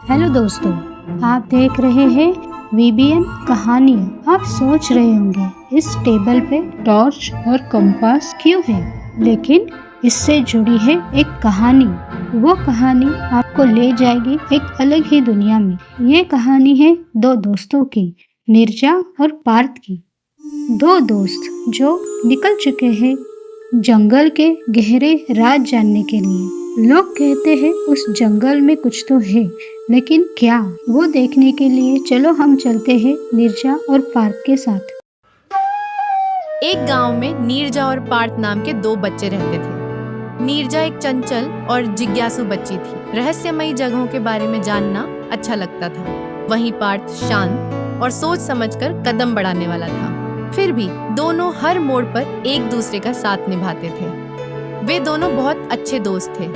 Hello दोस्तों, आप देख रहे हैं वीबीएन कहानियाँ। आप सोच रहे होंगे इस टेबल पे टॉर्च और कंपास क्यों है, लेकिन इससे जुड़ी है एक कहानी। वो कहानी आपको ले जाएगी एक अलग ही दुनिया में। ये कहानी है दो दोस्तों की, नीरजा और पार्थ की। दो दोस्त जो निकल चुके हैं जंगल के गहरे राज जानने के लिए। लोग कहते हैं उस जंगल में कुछ तो है, लेकिन क्या, वो देखने के लिए चलो हम चलते हैं नीरजा और पार्थ के साथ। एक गांव में नीरजा और पार्थ नाम के दो बच्चे रहते थे। नीरजा एक चंचल और जिज्ञासु बच्ची थी। रहस्यमयी जगहों के बारे में जानना अच्छा लगता था। वहीं पार्थ शांत और सोच समझकर कदम बढ़ाने वाला था। फिर भी दोनों हर मोड़ पर एक दूसरे का साथ निभाते थे। वे दोनों बहुत अच्छे दोस्त थे।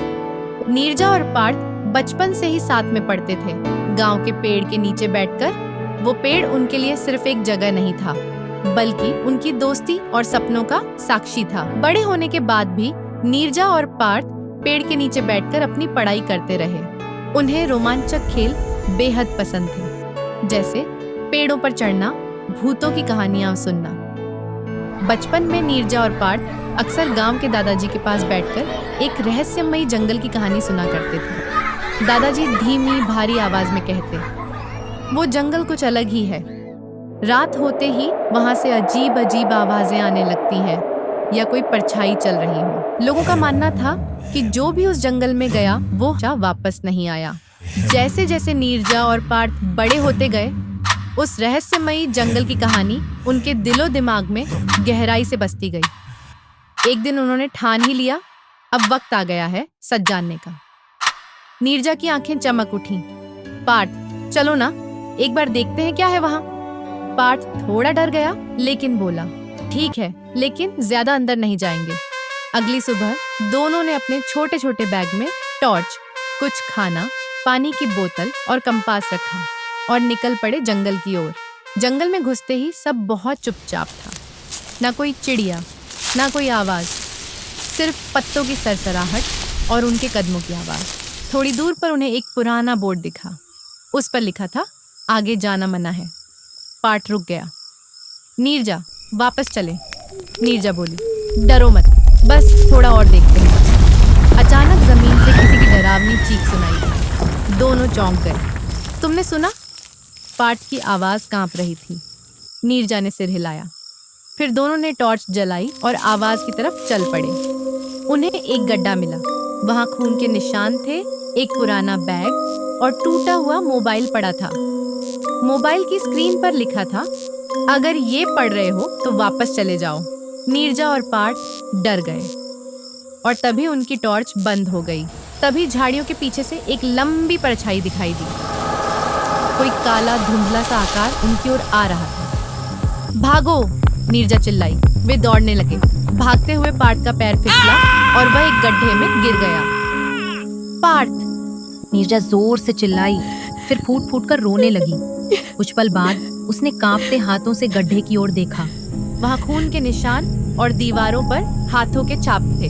नीरजा और पार्थ बचपन से ही साथ में पढ़ते थे। गांव के पेड़ के नीचे बैठकर वो पेड़ उनके लिए सिर्फ एक जगह नहीं था, बल्कि उनकी दोस्ती और सपनों का साक्षी था। बड़े होने के बाद भी नीरजा और पार्थ पेड़ के नीचे बैठकर अपनी पढ़ाई करते रहे। उन्हें रोमांचक खेल बेहद पसंद थे, जैसे पेड़ों पर चढ़ना, भूतों की कहानियां सुनना। बचपन में नीरजा और पार्थ अक्सर गांव के दादाजी के पास बैठकर एक रहस्यमयी जंगल की कहानी सुना करते थे। दादाजी धीमी भारी आवाज में कहते, वो जंगल कुछ अलग ही है। रात होते ही वहां से अजीब अजीब आवाजें आने लगती हैं, या कोई परछाई चल रही हो। लोगों का मानना था कि जो भी उस जंगल में गया वो वापस नहीं आया। जैसे जैसे नीरजा और पार्थ बड़े होते गए, उस रहस्यमयी जंगल की कहानी उनके दिलो दिमाग में गहराई से बसती गई। एक दिन उन्होंने ठान ही लिया, अब वक्त आ गया है सच जानने का। नीरजा की आंखें चमक उठी। पार्थ, चलो ना, एक बार देखते हैं क्या है वहां। पार्थ थोड़ा डर गया, लेकिन बोला, ठीक है, लेकिन ज्यादा अंदर नहीं जाएंगे। अगली सुबह दोनों ने अपने छोटे छोटे बैग में टॉर्च, कुछ खाना, पानी की बोतल और कंपास रखा और निकल पड़े जंगल की ओर। जंगल में घुसते ही सब बहुत चुपचाप था। ना कोई चिड़िया, ना कोई आवाज, सिर्फ पत्तों की सरसराहट और उनके कदमों की आवाज। थोड़ी दूर पर उन्हें एक पुराना बोर्ड दिखा। उस पर लिखा था, आगे जाना मना है। पार्थ रुक गया। नीरजा, वापस चले। नीरजा बोली, डरो मत, बस थोड़ा और देखते हैं। अचानक जमीन से किसी की डरावनी चीख सुनाई दी। दोनों चौंक गए। तुमने सुना? पार्थ की आवाज कांप रही थी। नीरजा ने सिर हिलाया। फिर दोनों ने टॉर्च जलाई और आवाज की तरफ चल पड़े। उन्हें एक गड्ढा मिला। वहां खून के निशान थे, एक पुराना बैग और टूटा हुआ मोबाइल पड़ा था। मोबाइल की स्क्रीन पर लिखा था, अगर ये पढ़ रहे हो तो वापस चले जाओ। नीरजा और पार्थ डर गए और तभी उनकी टॉर्च बंद हो गई। तभी झाड़ियों के पीछे से एक लंबी परछाई दिखाई दी। कोई काला धुंधला सा आकार उनकी ओर आ रहा था। भागो! नीरजा चिल्लाई। वे दौड़ने लगे। भागते हुए पार्थ का पैर फिसला और वह एक गड्ढे में गिर गया। पार्थ! नीरजा जोर से चिल्लाई, फिर फूट फूट कर रोने लगी। कुछ पल बाद उसने कांपते हाथों से गड्ढे की ओर देखा। वहां खून के निशान और दीवारों पर हाथों के छाप थे।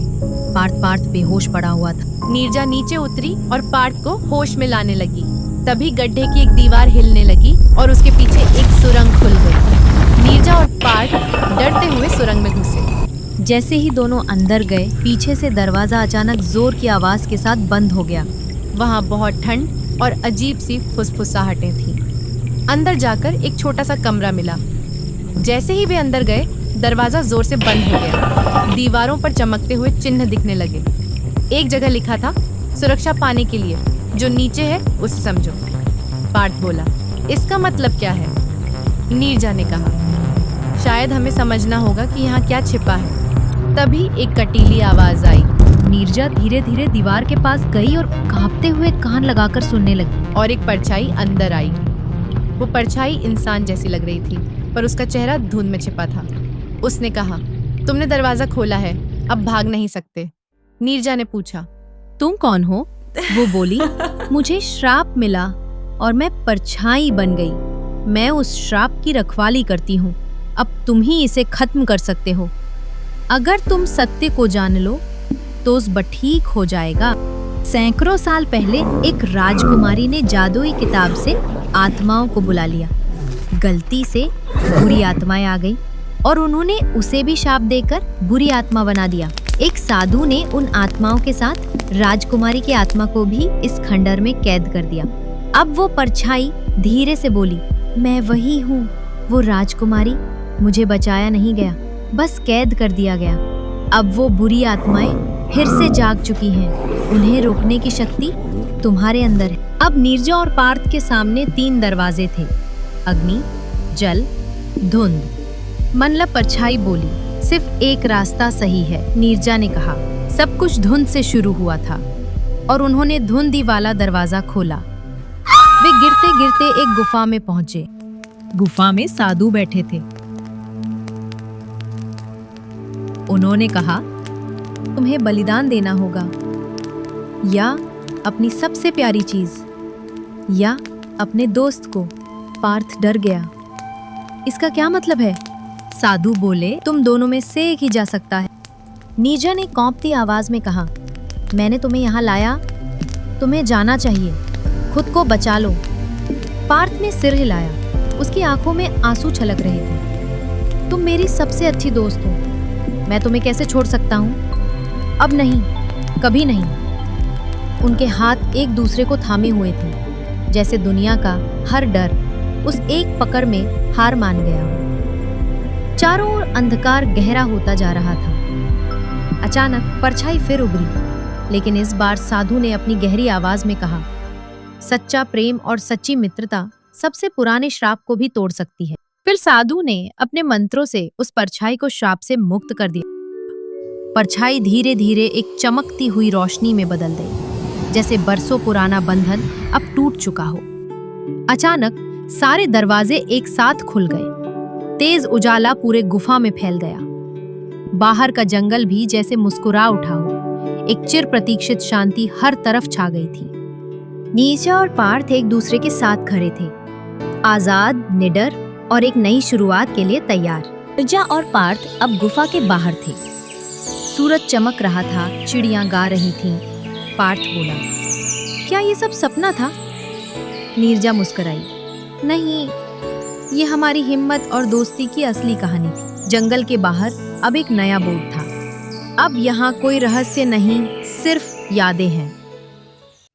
पार्थ बेहोश पड़ा हुआ था। नीरजा नीचे उतरी और पार्थ को होश में लाने लगी। तभी गड्ढे की एक दीवार हिलने लगी और उसके पीछे एक सुरंग खुल गई। नीरजा और पार्थ डरते हुए सुरंग में घुसे। जैसे ही दोनों अंदर गए, पीछे से दरवाजा अचानक जोर की आवाज के साथ बंद हो गया। वहां बहुत ठंड और अजीब सी फुसफुसाहटें थीं। अंदर जाकर एक छोटा सा कमरा मिला। जैसे ही वे अंदर गए, दरवाजा जोर से बंद हो गया। दीवारों पर चमकते हुए चिन्ह दिखने लगे। एक जगह लिखा था, सुरक्षा पाने के लिए जो नीचे है उसे समझो। पार्थ बोला, इसका मतलब क्या है? नीरजा ने कहा, शायद हमें समझना होगा कि यहाँ क्या छिपा है। तभी एक कटीली आवाज आई। नीरजा धीरे धीरे दीवार के पास गई और कांपते हुए कान लगाकर सुनने लगी। और एक परछाई अंदर आई। वो परछाई इंसान जैसी लग रही थी, पर उसका चेहरा धुंध में छिपा था। उसने कहा, तुमने दरवाजा खोला है, अब भाग नहीं सकते। नीरजा ने पूछा, तुम कौन हो? वो बोली, मुझे श्राप मिला और मैं परछाई बन गई। मैं उस श्राप की रखवाली करती हूँ। अब तुम ही इसे खत्म कर सकते हो। अगर तुम सत्य को जान लो तो सब ठीक हो जाएगा। सैकड़ों साल पहले एक राजकुमारी ने जादुई किताब से आत्माओं को बुला लिया। गलती से बुरी आत्माएं आ गई और उन्होंने उसे भी शाप देकर बुरी आत्मा बना दिया। एक साधु ने उन आत्माओं के साथ राजकुमारी की आत्मा को भी इस खंडहर में कैद कर दिया। अब वो परछाई धीरे से बोली, मैं वही हूँ, वो राजकुमारी, मुझे बचाया नहीं गया, बस कैद कर दिया गया। अब वो बुरी आत्माएं फिर से जाग चुकी हैं, उन्हें रोकने की शक्ति तुम्हारे अंदर है। अब नीरजा और पार्थ के सामने 3 दरवाजे थे, अग्नि, जल, धुंध। मतलब परछाई बोली, सिर्फ एक रास्ता सही है। नीरजा ने कहा, सब कुछ धुंध से शुरू हुआ था और उन्होंने धुंधी वाला दरवाजा खोला। वे गिरते गिरते एक गुफा में पहुंचे। गुफा में साधु बैठे थे। उन्होंने कहा, तुम्हें बलिदान देना होगा, या अपनी सबसे प्यारी चीज, या अपने दोस्त को। पार्थ डर गया। इसका क्या मतलब है? साधु बोले, तुम दोनों में से एक ही जा सकता है। नीरजा ने कांपती आवाज में कहा, मैंने तुम्हें यहाँ लाया, तुम्हें जाना चाहिए, खुद को बचा लो। पार्थ ने सिर हिलाया, उसकी आंखों में आंसू छलक रहे थे। तुम मेरी सबसे अच्छी दोस्त हो, मैं तुम्हें कैसे छोड़ सकता हूँ? अब नहीं, कभी नहीं। उनके हाथ एक दूसरे को थामे हुए थे, जैसे दुनिया का हर डर उस एक पकड़ में हार मान गया हो। चारों ओर अंधकार गहरा होता जा रहा था। अचानक परछाई फिर उभरी, लेकिन इस बार साधु ने अपनी गहरी आवाज में कहा, सच्चा प्रेम और सच्ची मित्रता सबसे पुराने श्राप को भी तोड़ सकती है। फिर साधु ने अपने मंत्रों से उस परछाई को श्राप से मुक्त कर दिया। परछाई धीरे धीरे एक चमकती हुई रोशनी में बदल गई, जैसे बरसों पुराना बंधन अब टूट चुका हो। अचानक सारे दरवाजे एक साथ खुल गए। तेज उजाला पूरे गुफा में फैल गया। बाहर का जंगल भी जैसे मुस्कुरा उठा हो। एक चिर प्रतीक्षित शांति हर तरफ छा गई थी। नीरजा और पार्थ एक दूसरे के साथ खड़े थे, आजाद, निडर और एक नई शुरुआत के लिए तैयार। नीरजा और पार्थ अब गुफा के बाहर थे। सूरज चमक रहा था, चिड़ियां गा रही थीं। पार्थ बोला, क्या ये सब सपना था? नीरजा मुस्कुराई, नहीं, ये हमारी हिम्मत और दोस्ती की असली कहानी थी। जंगल के बाहर अब एक नया बोर्ड था। अब यहाँ कोई रहस्य नहीं, सिर्फ यादें हैं।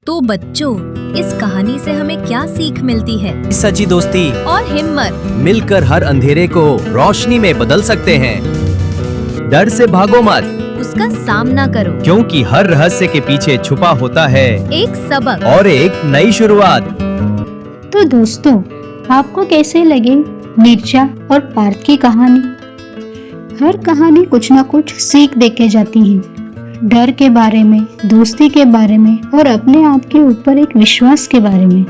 तो बच्चों, इस कहानी से हमें क्या सीख मिलती है? सच्ची दोस्ती और हिम्मत मिलकर हर अंधेरे को रोशनी में बदल सकते हैं। डर से भागो मत, उसका सामना करो, क्योंकि हर रहस्य के पीछे छुपा होता है एक सबक और एक नई शुरुआत। तो दोस्तों, आपको कैसे लगे नीरजा और पार्थ की कहानी? हर कहानी कुछ ना कुछ सीख देके जाती है। डर के बारे में, दोस्ती के बारे में और अपने आप के ऊपर एक विश्वास के बारे में।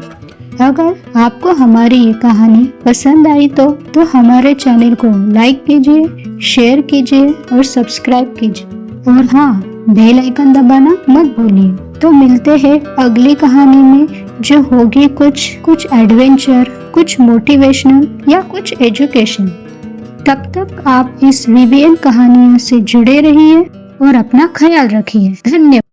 अगर आपको हमारी ये कहानी पसंद आई तो हमारे चैनल को लाइक कीजिए, शेयर कीजिए और सब्सक्राइब कीजिए। और हाँ, बेल आइकन दबाना मत भूलिए। तो मिलते हैं अगली कहानी में, जो होगी कुछ एडवेंचर, कुछ मोटिवेशनल या कुछ एजुकेशन। तब तक आप इस VBN कहानियों से जुड़े रहिए और अपना ख्याल रखिए। धन्यवाद।